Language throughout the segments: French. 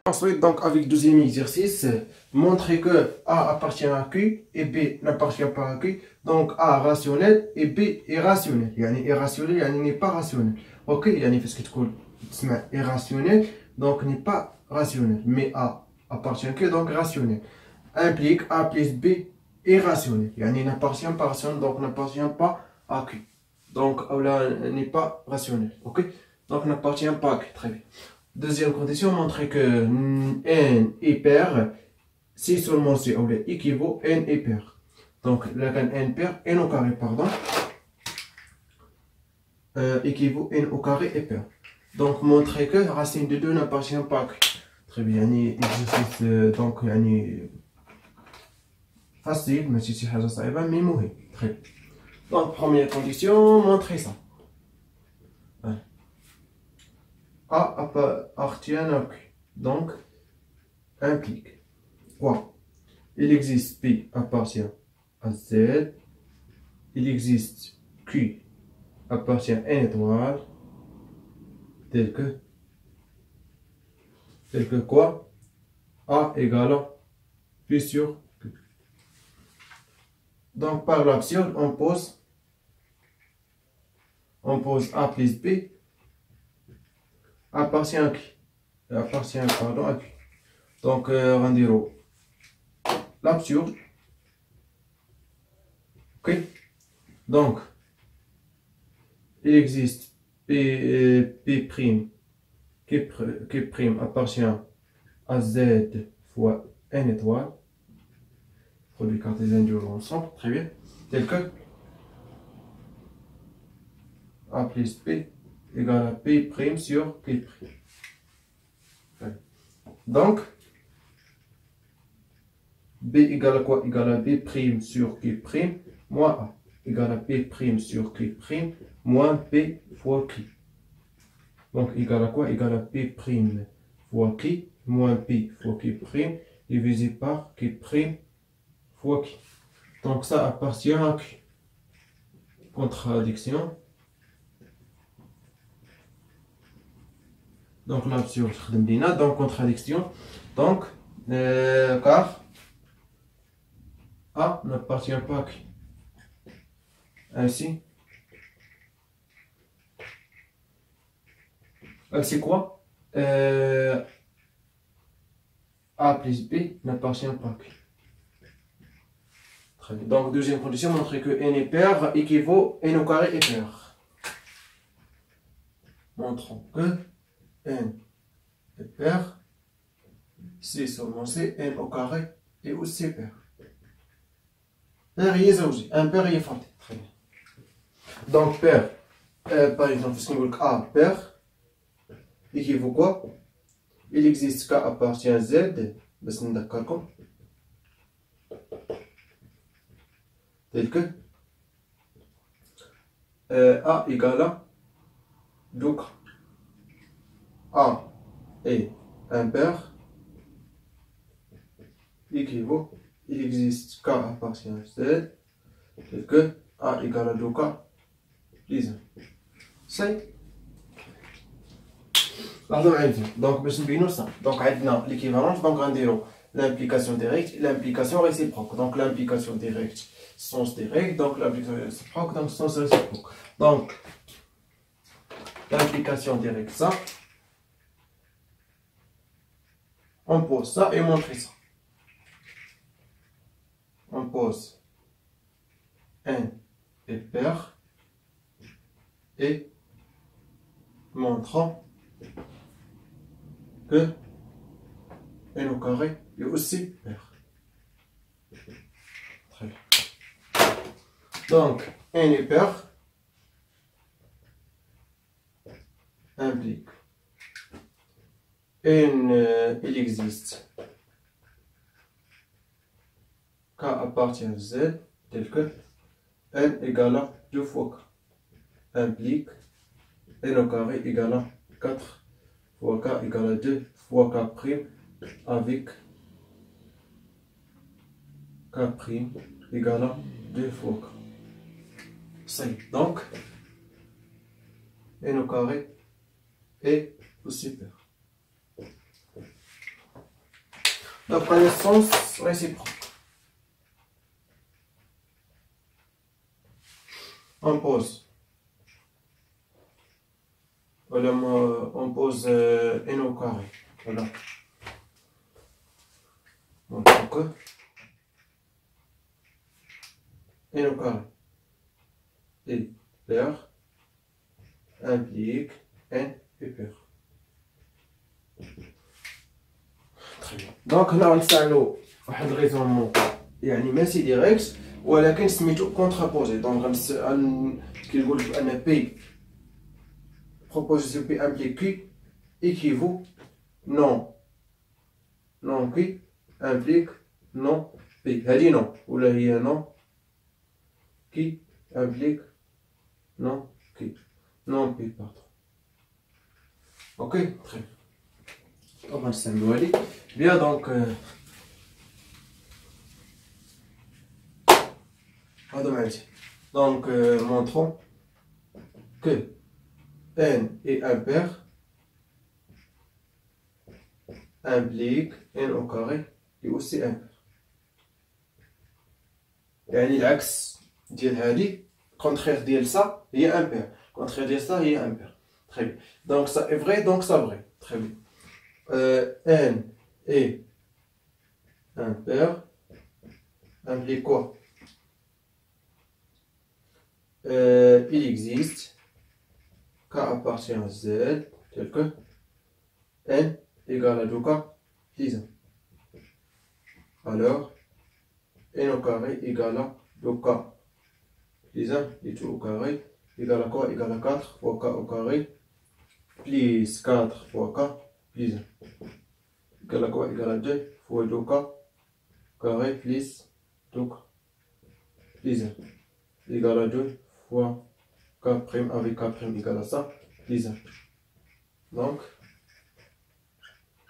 Ensuite, donc, avec deuxième exercice, montrer que A appartient à Q et B n'appartient pas à Q. Donc, A rationnel et B irrationnel. Yani irrationnel, yani n'est pas rationnel. Ok, yani parce que tu connais irrationnel, donc n'est pas rationnel. Mais A appartient à Q, donc rationnel. Implique A plus B irrationnel. Yani n'appartient pas rationnel, donc n'appartient pas à Q. Donc, là, n'est pas rationnel. Ok, donc n'appartient pas à Q. Très bien. Deuxième condition, montrer que n est pair si seulement c'est équivaut n est pair. Donc, la n pair, n au carré, pardon, équivaut n au carré est pair. Donc, montrer que racine de 2 n'appartient pas à Q. Très bien, exercice donc facile, mais si c'est ça va mémorer. Très bien. Donc, première condition, montrer ça. A appartient à Q. Donc, implique quoi? Il existe P appartient à Z. Il existe Q appartient à N étoile. Tel que quoi? A égale à P sur Q. Donc, par l'absurde, on pose A plus B appartient à Q. Appartient, pardon, à Q. Donc, rendez-vous l'absurde. Ok? Donc, il existe P' qui appartient à Z fois N étoile. Produit cartésien de l'ensemble. Très bien. Tel que A plus P égale à P' sur P'. Donc, B égale à quoi? Égale à B' sur Q', moins A égale à P' sur Q', moins P fois Q. Donc, égale à quoi? Égale à P' fois Q, moins P fois Q', divisé par Q' fois Q. Donc, ça appartient à Q. Contradiction. Donc, l'absurde, donc contradiction. Donc, car A n'appartient pas à Q. Ainsi, c'est quoi? A plus B n'appartient pas à Q. Très bien. Donc, deuxième condition, montrer que n est pair équivaut n au carré est pair. Montrons que n est pair si seulement c'est n au carré est aussi pair. Pair y est aussi, un pair y est fondé. Très bien. Donc, pair, par exemple, ce qu'on veut A pair équivaut quoi? Il existe K appartient à Z, بس نذكركم tel que A égale à donc A est impair équivaut il existe K appartient à Z tel que A égale à 2K plus 1. C'est donc باش نبينو ça. Donc عندنا l'équivalence, donc غنديرو l'implication directe et l'implication réciproque. Donc l'implication directe sens direct, donc l'implication réciproque donc sens réciproque. Donc l'implication directe ça, on pose ça et montre ça. On pose n est pair et montrant que n au carré est aussi pair. Très bien. Donc, n est pair implique n, il existe K appartient à Z tel que n égale à 2 fois K. Implique n au carré égale à 4 fois K égale à 2 fois K' avec K' égale à 2 fois K. C'est donc n au carré est aussi pair. la connaissance réciproque. On pose. Voilà, on pose n au carré. Voilà. Donc, n au carré. Et pair implique n et pair. Très bien. Donc, là, on s'alloue un raisonnement. يعني ماشي ديريكت ولكن سميتو كونترابوزي. دونك غنسأل كيقول لك ان بي proposition P implique Q équivaut non Q implique non P. هذه non ولا هي non qui implique non Q non P pardon. Ok, très bien. On va le bien donc donc montrons que n est impair implique n au carré et aussi impair. يعني العكس ديال هذه contraire ديال ça هي impair, contraire ديال ça هي impair. Très bien. Donc ça est vrai, donc ça vrai. Très bien. N est impair implique quoi? Il existe K appartient à Z tel que N égale à 2K plus 1. Alors N au carré égale à 2K plus 1 et tout au carré égale à quoi? Égale à 4 fois K au carré plus 4 fois K plus 1 égale à quoi? Égale à 2 fois 2K carré plus 2K plus 1 égale à 2 fois K' avec K' égale à ça plus 1. Donc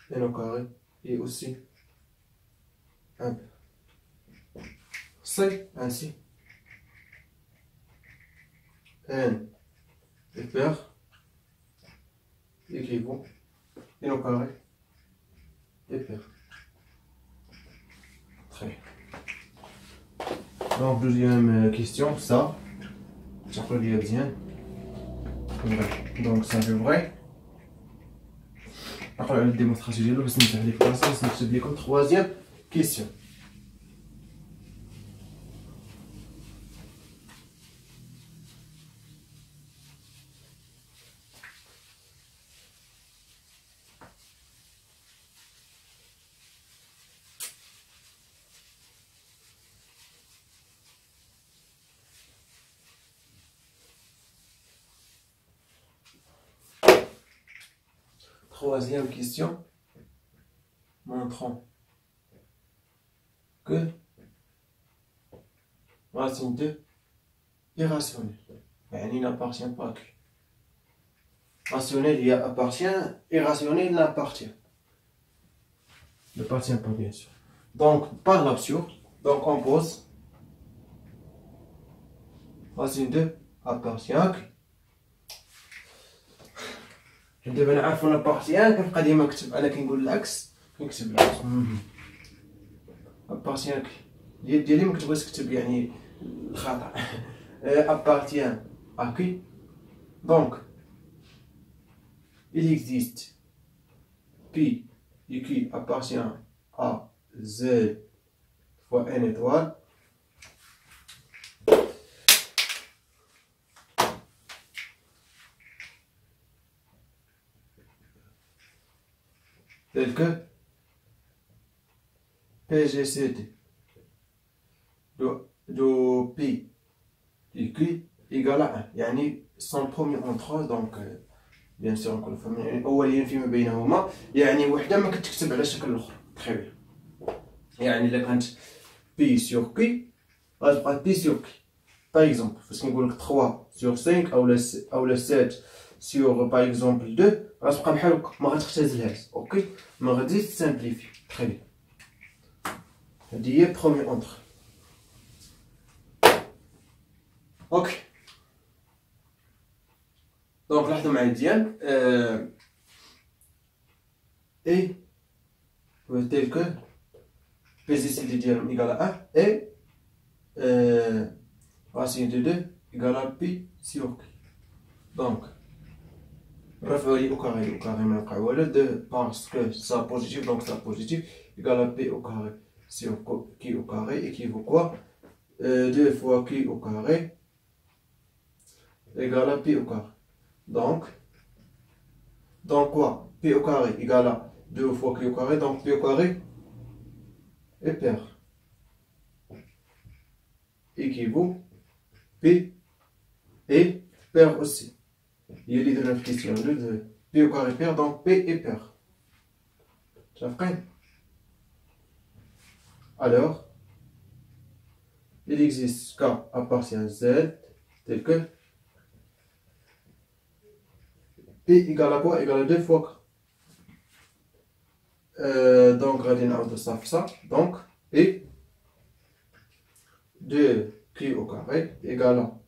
N au carré est aussi impair. C'est ainsi N est pair équivaut N au carré est pair. Très bien. Donc deuxième question, ça j'apprends bien. Donc ça c'est vrai. Après la démonstration ديالو باش نفتح لك الكلاس نكتب لكم troisième question. Troisième question, montrons que racine 2 est rationnelle. Il n'appartient pas à Q. Rationnel, il appartient, irrationnel, il n'appartient. Il n'appartient pas, bien sûr. Donc, par l'absurde, donc on pose racine 2 appartient à Q. دابا انا عارف انا بارتيان كنبقى ديما نكتب انا كنقول العكس كنكتب العكس ابارتيان ديالي ما كتبغيش تكتب يعني الخطا appartient à qui donc il existe P qui appartient à Z fois N étoile tel que PGCD de P et Q égale à 1 يعني son premier entrée donc bien sûr نكون فاهمين يعني اوليا فيما بينهما يعني وحده ما كتكتب على شكل الاخر très bien يعني الا كانت P sur Q غتبقى P sur Q par exemple فاش كنقول لك 3 sur 5 او 7 sur par exemple 2 غتبقى بحال هكا ما غتختزلهاش اوكي ما غاديش تسامبليفي très bien هذه هي premier entrée اوكي دونك لاحظوا معايا مزيان اي tel que PCD égale à 1 et racine de 2 égale à pi sur q. Donc, référer au carré, mais 2 parce que ça positif, donc ça positif, égale à p au carré sur q au carré équivaut quoi? 2 fois q au carré égale à p au carré. Donc quoi? P au carré égale à 2 fois q au carré, donc p au carré est pair. Équivaut p et pair aussi. Il y a les deux questions. P au carré pair, donc p est pair. Ça fait. Alors, il existe K appartient à Z, tel que P égale à quoi? Égale à 2 fois K. Donc, gradient de ça, donc, et 2Q au carré égale à,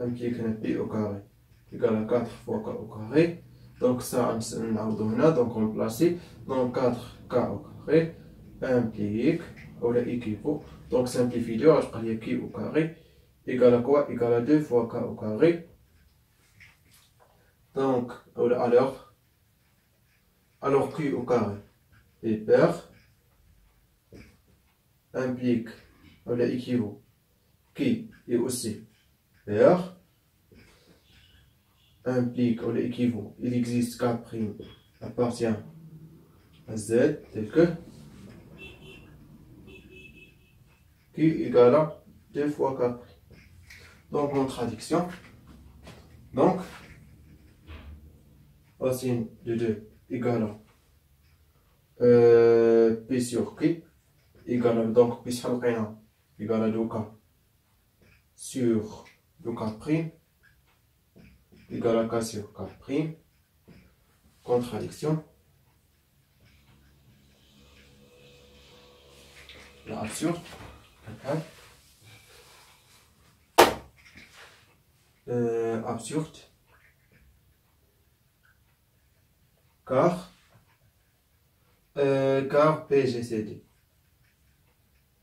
implique P au carré égale à 4 fois K au carré. Donc, ça, on a donc remplacé. Donc, 4K au carré implique, ou équivaut. Donc, simplifie, je vais Q au carré égale à quoi? Égale à 2 fois K au carré. Donc, alors Q au carré est pair implique, ou équivaut, Q est aussi pair implique, ou équivaut, il existe K' appartient à Z, tel que Q égale à 2 fois K'. Donc, contradiction. Donc, racine de 2 égale à P sur Q égale à, donc P sur Q égale à 2K sur 2K' égale à K sur K'. Contradiction. La absurde. Absurde. Car PGCD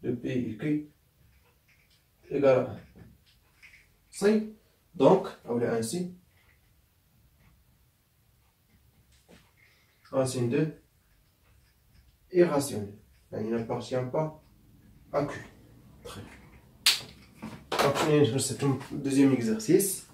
de P et Q égale à 1. Si, donc, on est ainsi. Racine 2 est rationnel. Il n'appartient pas à Q. Très bien. Donc, on est sur ce deuxième exercice.